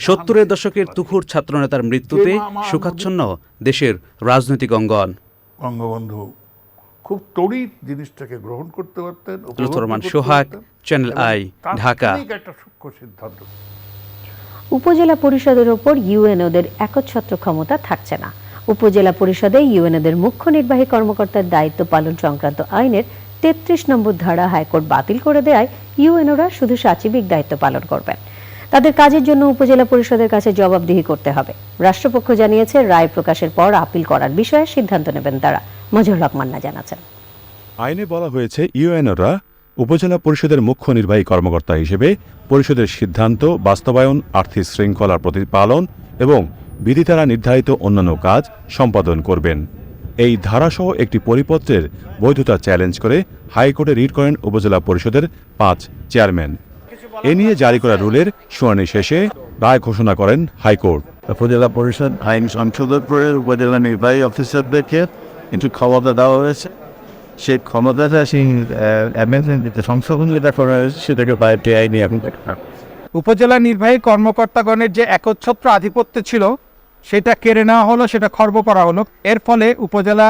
৭০-এর দশকের তুখোর ছাত্রনেতার মৃত্যুতে শোকাচ্ছন্ন দেশের রাজনৈতিক অঙ্গন। বঙ্গবন্ধু খুব তড়িৎ জিনিসটাকে গ্রহণ করতে পারতেন। লুৎফর রহমান সোহাগ, চ্যানেল আই, ঢাকা। একটা সূক্ষ্ম সিদ্ধান্ত। উপজেলা পরিষদের ওপর ইউএনওদের একচ্ছত্র ক্ষমতা থাকছে না। উপজেলা পরিষদে ইউএনওদের মুখ্য নির্বাহী কর্মকর্তার দায়িত্ব পালন সংক্রান্ত আইনের ৩৩ নম্বর ধারা হাইকোর্ট বাতিল করে দেয়ায় ইউএনওরা শুধু সচিবিক দায়িত্ব পালন করবেন। তাদের কাজের জন্য উপজেলা পরিষদের কাছে জবাবদিহি করতে হবে। রাষ্ট্রপক্ষ জানিয়েছে, রায় প্রকাশের পর আপিল করার বিষয়ে সিদ্ধান্ত নেবেন তারা। মজহুরুল হক মান্না জানাচ্ছেন। আইনে বলা হয়েছে ইউএনওরা উপজেলা পরিষদের মুখ্য নির্বাহী কর্মকর্তা হিসেবে পরিষদের সিদ্ধান্ত বাস্তবায়ন, আর্থিক শৃঙ্খলার প্রতিপালন এবং বিধি দ্বারা নির্ধারিত অন্যান্য কাজ সম্পাদন করবেন। এই ধারাসহ একটি পরিপত্রের বৈধতা চ্যালেঞ্জ করে হাইকোর্টে রিট করেন উপজেলা পরিষদের 5 চেয়ারম্যান। এ নিয়ে জারি করা রুলের শুনানি শেষে রায় ঘোষণা করেন হাইকোর্ট। উপজেলা পরিষদ আইন সংশোধন করে উপজেলা নির্বাহী অফিসারদেরকে একটু ক্ষমতা দেওয়া হয়েছে। সেই ক্ষমতাটা সেই অ্যামেন্ডমেন্ট সংশোধন যেটা করা হয়েছে সেটাকে বাইরে আইনি এখন উপজেলা নির্বাহী কর্মকর্তাগণের যে একচ্ছত্র আধিপত্য ছিল সেটা কেড়ে নেওয়া হলো, সেটা খর্ব করা হলো। এর ফলে উপজেলা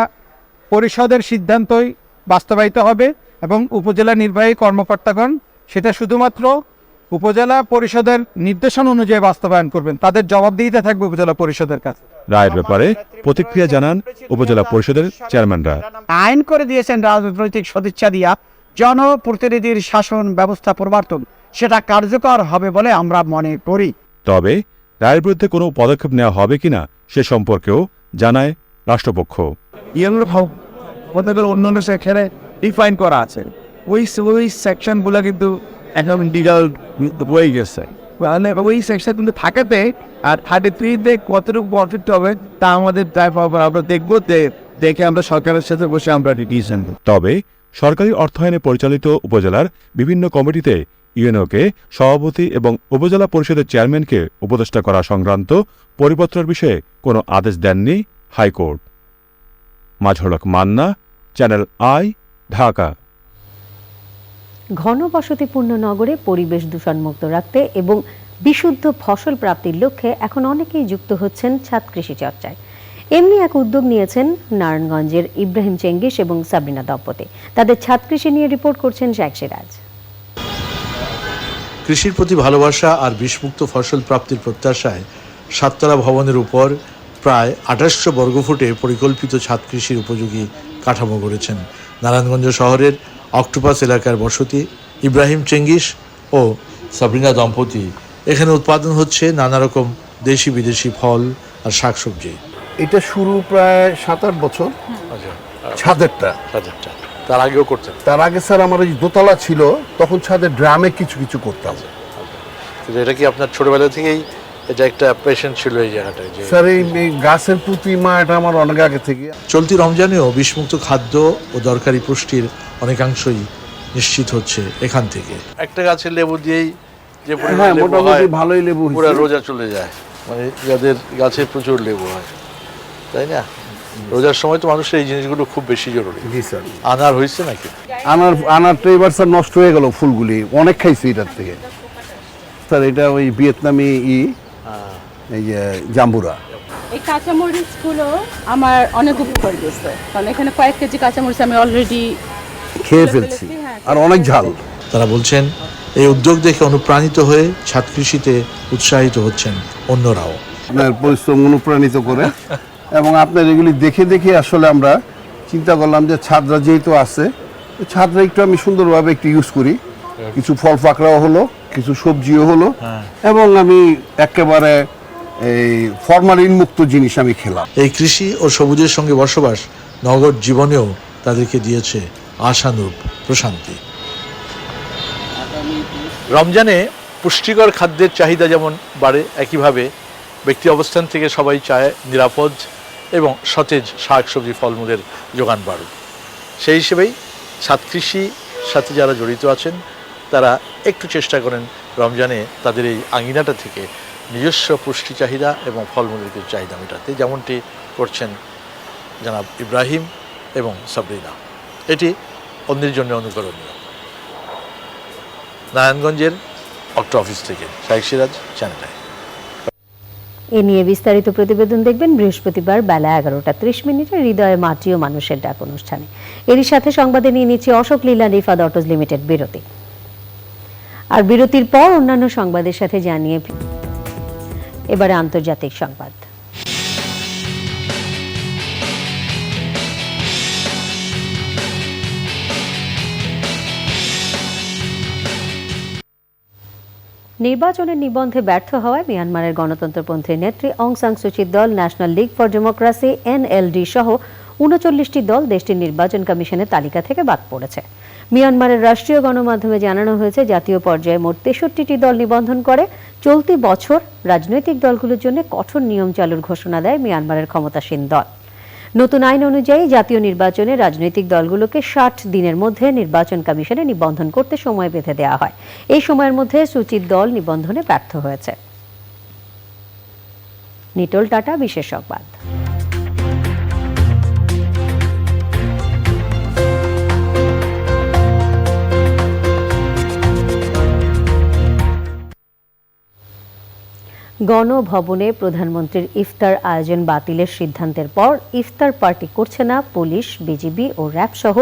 পরিষদের সিদ্ধান্তই বাস্তবায়িত হবে এবং উপজেলা নির্বাহী কর্মকর্তাগণ সেটা শুধুমাত্র উপজেলা পরিষদের নির্দেশনা অনুযায়ী বাস্তবায়ন করবেন। তাদের জবাবদিহিতা থাকবে উপজেলা পরিষদের কাছে। রায়ের ব্যাপারে প্রতিক্রিয়া জানান উপজেলা পরিষদের চেয়ারম্যানরা। আইন করে দিয়েছেন রাজনৈতিক সদিচ্ছা দিয়া জনপ্রতিনিধির শাসন ব্যবস্থা প্রবর্তন, সেটা কার্যকর হবে বলে আমরা মনে করি। তবে রায়ের বিরুদ্ধে কোনো পদক্ষেপ নেওয়া হবে কিনা সে সম্পর্কেও জানায় রাষ্ট্রপক্ষ। অন্যান্য সেকশনে ডিফাইন করা আছে, ওই সেকশনগুলো কিন্তু এখন লিগাল হয়ে গেছে। ওই সেকশন কিন্তু থাকাতে আর 33-তে কতটুকু প্রফিট হবে তা আমাদের আমরা দেখবো, দেখে আমরা সরকারের সাথে বসে আমরা ডিসিশন দেব। তবে সরকারি অর্থায়নে পরিচালিত উপজেলার বিভিন্ন কমিটিতে ইউএনওকে সভাপতি এবং উপজেলা পরিষদের চেয়ারম্যানকে উপদেষ্টা করা সংক্রান্ত পরিপত্রের বিষয়ে কোনো আদেশ দেননি high court. Mazharul Haque Manna, Channel I, Dhaka. ঘনবসতিপূর্ণ নগরে পরিবেশ দূষণমুক্ত রাখতে এবং বিশুদ্ধ ফসল প্রাপ্তির লক্ষ্যে এখন অনেকেই যুক্ত হচ্ছেন ছাদ কৃষি চর্চায়। এমনি এক উদ্যোগ নিয়েছেন নারায়ণগঞ্জের ইব্রাহিম চেঙ্গিস এবং সাবরিনা দম্পতি। তাদের ছাদ কৃষি নিয়ে রিপোর্ট করছেন শেখ সিরাজ। কৃষির প্রতি ভালোবাসা আর বিষমুক্ত ফসল প্রাপ্তির প্রত্যাশায় সাততলা ভবনের উপর প্রায় 2800 বর্গফুটে পরিকল্পিত ছাদ কৃষির উপযোগী কাঠামো গড়েছেন নারায়ণগঞ্জ শহরের অক্টোপাস এলাকার বসতি ইব্রাহিম চেঙ্গিস ও সাবরিনা দম্পতি। এখানে উৎপাদন হচ্ছে নানা রকম দেশি বিদেশি ফল আর শাকসবজি। এটা শুরু প্রায় 7-8 বছর। ছাদেরটা তার আগেও করতেন? তার আগে স্যার আমার ওই দোতলা ছিল, তখন ছাদের ড্রামে কিছু কিছু করতাম। এটা কি আপনার ছোটবেলা থেকেই এটা একটা প্যাশন ছিল এই জায়গাটায়? স্যার এই গাছের প্রতিমা এটা আমার অনেক আগে থেকে। চলতি রমজানেও বিষমুক্ত খাদ্য ও দরকারি পুষ্টির অনেকাংশই নিশ্চিত হচ্ছে এখান থেকে। একটা গাছের লেবু দিয়েই যে মোটামুটি ভালোই লেবু পুরো রোজা চলে যায়, মানে যাদের গাছে প্রচুর লেবু হয়, তাই না? রোজার সময় তো মানুষের এই জিনিসগুলো খুব বেশি জরুরি। জি স্যার। আনার হয়েছে নাকি? আনারটা এবার স্যার নষ্ট হয়ে গেল, ফুলগুলি অনেক খাইছি এটার থেকে স্যার। এটা ওই ভিয়েতনামি এই যে জাম্বুরা। এই কাঁচামরিচগুলো আমার অনেক উপকার দিয়েছে, কারণ এখানে কয়েক কেজি কাঁচামরিচ আমি অলরেডি খেয়ে ফেলছি, আর অনেক ঝাল। তারা বলছেন এই উদ্যোগ দেখে অনুপ্রাণিত হয়ে ছাদ কৃষিতে উৎসাহিত হচ্ছেন অন্যরাও। আপনার পরিশ্রম অনুপ্রাণিত করে এবং আপনার এগুলি দেখে দেখে আসলে আমরা চিন্তা করলাম যে ছাদরা যেহেতু আছে, ছাদরা একটু আমি সুন্দরভাবে একটু ইউজ করি। কিছু ফল পাকড়াও হলো, কিছু সবজিও হলো, এবং আমি একেবারে এই ফরমালিন মুক্ত জিনিস আমি খেলাম। এই কৃষি ও সবুজের সঙ্গে বসবাস নগর জীবনেও তাদেরকে দিয়েছে আশানুরূপ প্রশান্তি। রমজানে পুষ্টিকর খাদ্যের চাহিদা যেমন বাড়ে, একইভাবে ব্যক্তি অবস্থান থেকে সবাই চায় নিরাপদ এবং সতেজ শাকসবজি ফলমূলের যোগান বাড়ুক। সেই হিসেবেই ছাদ কৃষির সাথে যারা জড়িত আছেন তারা একটু চেষ্টা করেন রমজানে তাদের এই আঙিনাটা থেকে নিজস্ব পুষ্টি চাহিদা এবং ফলমূলের চাহিদা মেটাতে, যেমনটি করছেন জনাব ইব্রাহিম এবং সাবরিনা। এটি অন্যের জন্য অনুকরণীয়। নারায়ণগঞ্জের অক্টো অফিস থেকে শেখ সিরাজ, চ্যানেল আই। এ নিয়ে বিস্তারিত প্রতিবেদন দেখবেন বৃহস্পতিবার বেলা 11:30 হৃদয়ে মাটি ও মানুষের ডাক অনুষ্ঠানে। এরই সাথে সংবাদে নিয়ে নিচ্ছে অশোক লীল্যান্ড রিফাত অটোজ লিমিটেড বিরতি। আর বিরতির পর অন্যান্য সংবাদের সাথে জানিয়ে এবারে আন্তর্জাতিক সংবাদ। নির্বাচনের নিবন্ধে ব্যর্থ হওয়ায় মিয়ানমারের গণতন্ত্রপন্থী নেত্রী অং সান সুচির দল national league for democracy NLD সহ ৩৯টি দল দেশটির নির্বাচন কমিশনের তালিকা থেকে বাদ পড়েছে। মিয়ানমারের রাষ্ট্রীয় গণমাধ্যমে জানানো হয়েছে জাতীয় পর্যায়ে মোট ৬৩টি দল নিবন্ধন করে চলতি বছর রাজনৈতিক দলগুলোর জন্য কঠোর নিয়ম চালুর ঘোষণা দেয় মিয়ানমারের ক্ষমতাসীন দল। নতুন আইন অনুযায়ী জাতীয় নির্বাচনে রাজনৈতিক দলগুলোকে ৬০ দিনের মধ্যে নির্বাচন কমিশনে নিবন্ধন করতে সময় বেঁধে দেওয়া হয়। এই সময়ের মধ্যে সুচির দল নিবন্ধনে ব্যর্থ হয়েছে। নিটোল টাটা, বিশেষ সংবাদ। গণভবনে প্রধানমন্ত্রীর ইফতার আয়োজন বাতিলের সিদ্ধান্তের পর ইফতার পার্টি করছে না পুলিশ, বিজিবি ও র্যাব সহ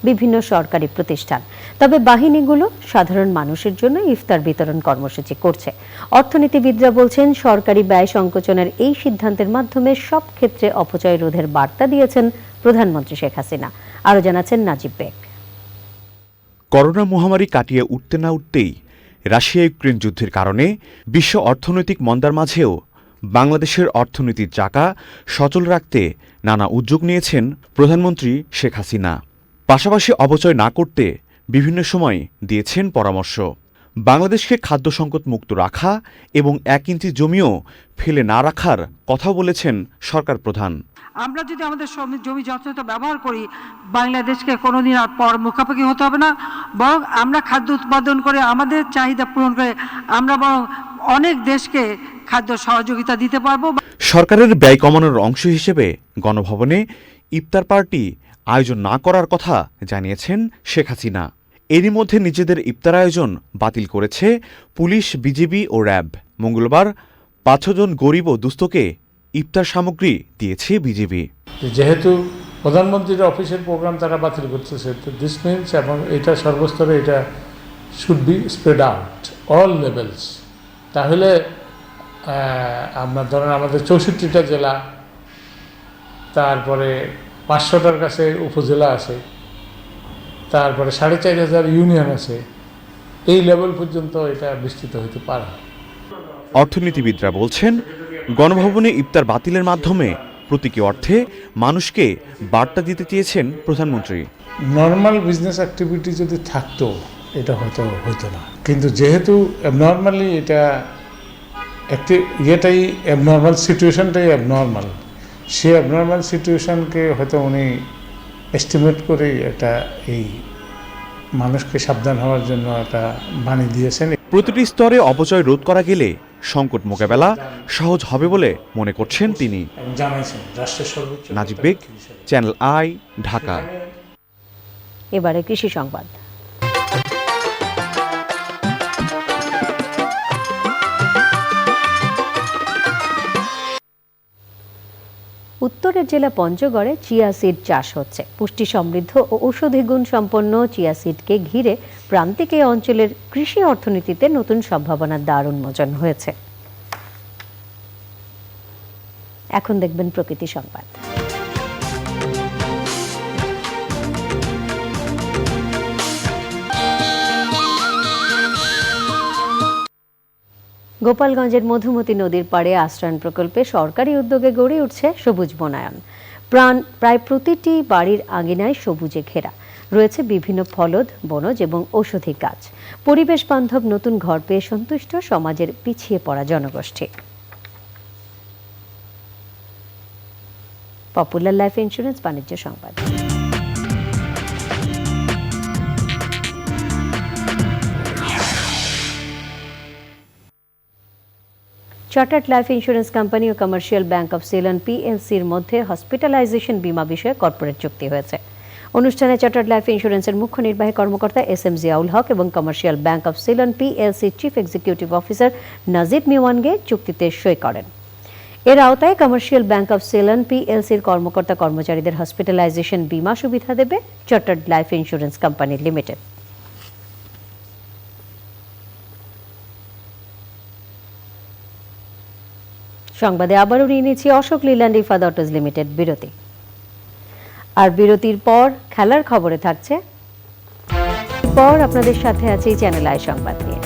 বিভিন্ন সরকারি প্রতিষ্ঠান। তবে বাহিনীগুলো সাধারণ মানুষের জন্য ইফতার বিতরণ কর্মসূচি করছে। অর্থনীতিবিদরা বলছেন, সরকারি ব্যয় সংকোচনের এই সিদ্ধান্তের মাধ্যমে সব ক্ষেত্রে অপচয় রোধের বার্তা দিয়েছেন প্রধানমন্ত্রী শেখ হাসিনা। আরও জানাচ্ছেন নাজিব বেগ। করোনা মহামারী কাটিয়ে উঠতে না উঠতেই রাশিয়া ইউক্রেন যুদ্ধের কারণে বিশ্ব অর্থনৈতিক মন্দার মাঝেও বাংলাদেশের অর্থনীতির চাকা সচল রাখতে নানা উদ্যোগ নিয়েছেন প্রধানমন্ত্রী শেখ হাসিনা। পাশাপাশি অপচয় না করতে বিভিন্ন সময় দিয়েছেন পরামর্শ। বাংলাদেশকে খাদ্য সংকট মুক্ত রাখা এবং 1 ইঞ্চি জমিও ফেলে না রাখার কথাও বলেছেন সরকার প্রধান। আমরা যদি আমাদের জমি যথাযথ ব্যবহার করি, বাংলাদেশকে কোনোদিন আর পর মুখাপেক্ষি হতে হবে না, বরং আমরা খাদ্য উৎপাদন করে আমাদের চাহিদা পূরণ করে আমরা বরং অনেক দেশকে খাদ্য সহযোগিতা দিতে পারবো। সরকারের ব্যয় কমানোর অংশ হিসেবে গণভবনে ইফতার পার্টি আয়োজন না করার কথা জানিয়েছেন শেখ হাসিনা। এরই মধ্যে নিজেদের ইফতার আয়োজন বাতিল করেছে পুলিশ, বিজিবি ও র্যাব। মঙ্গলবার ৫ জন গরিব ও দুস্থকে ইফতার সামগ্রী দিয়েছে বিজিবি। যেহেতু প্রধানমন্ত্রীর অফিসের প্রোগ্রাম তারা বাতিল করতেছে, তো দিস মিনস, এবং এটা সর্বস্তরে এটা should be spread out all levels. তাহলে আপনার ধরেন আমাদের 64টা জেলা, তারপরে 500টার কাছে উপজেলা আছে, তারপরে 4500 ইউনিয়ন আছে, এই লেভেল পর্যন্ত এটা বিস্তৃত হতে পারে। অর্থনীতিবিদরা বলছেন, গণভবনে ইফতার বাতিলের মাধ্যমে প্রতীকী অর্থে মানুষকে বার্তা দিতে চেয়েছেন প্রধানমন্ত্রী। নর্মাল বিজনেস অ্যাক্টিভিটি যদি থাকতো এটা হয়তো হতো না, কিন্তু যেহেতু অ্যাবনর্মালি এটা ইয়েটাই অ্যাবনর্মাল, সিচুয়েশনটাই অ্যাবনর্মাল, সে অ্যাবনর্মাল সিচুয়েশনকে হয়তো উনি এস্টিমেট করে এটা এই মানুষকে সাবধান হওয়ার জন্য একটা বাণী দিয়েছেন। প্রতিটি স্তরে অপচয় রোধ করা গেলে সংকট মোকাবেলা সহজ হবে বলে মনে করছেন তিনি। নাজিব বেগ, চ্যানেল আই, ঢাকা। এবারে কৃষি সংবাদ। উত্তরের জেলা পঞ্চগড়ে চিয়া সিড চাষ হচ্ছে। পুষ্টি সমৃদ্ধ ও ঔষধি গুণ সম্পন্ন চিয়া সিডকে ঘিরে প্রান্তিক এই অঞ্চলের কৃষি অর্থনীতিতে নতুন সম্ভাবনার দ্বার উন্মোচন হয়েছে। এখন দেখবেন প্রকৃতি সংবাদ। গোপালগঞ্জের মধুমতি নদীর পাড়ে আশ্রয়ণ প্রকল্পে সরকারি উদ্যোগে গড়ে উঠছে সবুজ বনায়ন। প্রায় প্রতিটি বাড়ির আঙিনায় সবুজে ঘেরা রয়েছে বিভিন্ন ফলদ, বনজ এবং ঔষধি গাছ। পরিবেশ বান্ধব নতুন ঘর পেয়ে সন্তুষ্ট সমাজের পিছিয়ে পড়া জনগোষ্ঠী। পপুলার লাইফ ইন্স্যুরেন্স বাণিজ্য সংবাদ। চার্টার্ড লাইফ ইন্স্যুরেন্স কোম্পানি ও কমার্শিয়াল ব্যাংক অফ সিলন PLCর মধ্যে হসপিটালাইজেশন বীমা বিষয়ে কর্পোরেট চুক্তি হয়েছে। অনুষ্ঠানে চার্টার্ড লাইফ ইন্স্যুরেন্সের মুখ্য নির্বাহী কর্মকর্তা SM জিয়াউল হক এবং commercial bank of Ceylon PLC chief executive officer নাজিদ মিওয়ানগে চুক্তিতে সই করেন। এর আওতায় কমার্শিয়াল ব্যাংক অফ সিলন PLCর কর্মকর্তা কর্মচারীদের হসপিটালাইজেশন বীমা সুবিধা দেবে chartered life insurance company limited. সংবাদে আবারও নিয়ে নিচ্ছি অশোক লিল্যান্ড ইফাদ অটোজ লিমিটেড বিরতি। আর বিরতির পর খেলার খবরে থাকছে আপনাদের সাথে আছে চ্যানেল আই সংবাদ নিয়ে।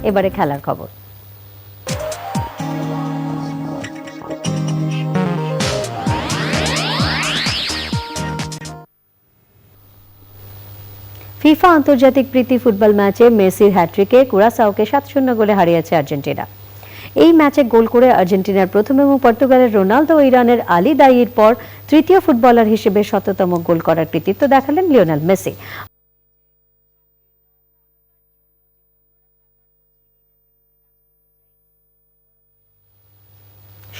এবারে খেলার খবর। ফিফা আন্তর্জাতিক প্রীতি ফুটবল ম্যাচে মেসির হ্যাট্রিকে কুরাসাওকে 7-0 গোলে হারিয়েছে আর্জেন্টিনা। এই ম্যাচে গোল করে আর্জেন্টিনার প্রথম এবং পর্তুগালের রোনালদো ও ইরানের আলী দাইয়ের পর তৃতীয় ফুটবলার হিসেবে ১৭তম গোল করার কৃতিত্ব দেখালেন লিওনেল মেসি।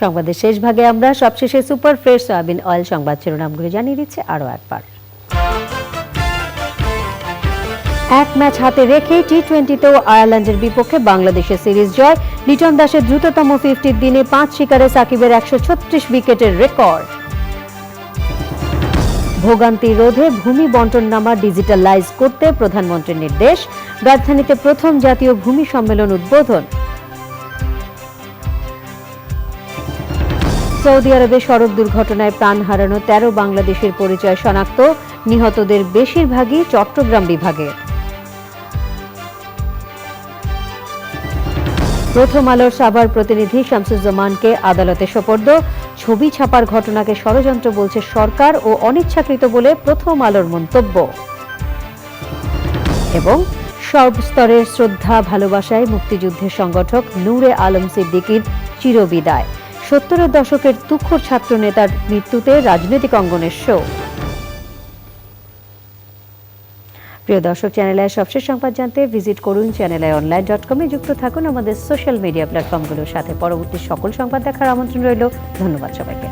সংবাদের শেষ ভাগে আমরা সবশেষে সুপার ফ্রেশ সয়াবিন অয়েল সংবাদ শিরোনামগুলো জানিয়ে দিচ্ছে আরও একবার। এক ম্যাচ হাতে রেখে টি-20তেও আয়ারল্যান্ডের বিপক্ষে বাংলাদেশের সিরিজ জয়। লিটন দাসের দ্রুততম 50 দিনে 5 শিকারে সাকিবের 136 উইকেটের রেকর্ড। ভোগান্তি রোধে ভূমি বণ্টননামা ডিজিটালাইজ করতে প্রধানমন্ত্রীর নির্দেশ। রাজধানীতে প্রথম জাতীয় ভূমি সম্মেলন উদ্বোধন। সৌদি আরবে সড়ক দুর্ঘটনায় প্রাণ হারানো 13 বাংলাদেশের পরিচয় শনাক্ত। নিহতদের বেশিরভাগই চট্টগ্রাম বিভাগের। প্রথম আলোর সাভার প্রতিনিধি শামসুজ্জামানকে আদালতে সোপর্দ। ছবি ছাপার ঘটনাকে ষড়যন্ত্র বলছে সরকার ও অনিচ্ছাকৃত বলে প্রথম আলোর মন্তব্য। এবং সর্বস্তরের শ্রদ্ধা ভালোবাসায় মুক্তিযুদ্ধের সংগঠক নূরে আলম সিদ্দিকীর চিরবিদায়। 70-এর দশকের তুখোড় ছাত্র নেতার মৃত্যুতে রাজনৈতিক অঙ্গনের শোক। প্রিয় দর্শক, চ্যানেলের সবশেষ সংবাদ জানতে ভিজিট করুন channelionline.com-এ। যুক্ত থাকুন আমাদের সোশ্যাল মিডিয়া প্ল্যাটফর্মগুলোর সাথে। পরবর্তী সকল সংবাদ দেখার আমন্ত্রণ রইল। ধন্যবাদ সবাইকে।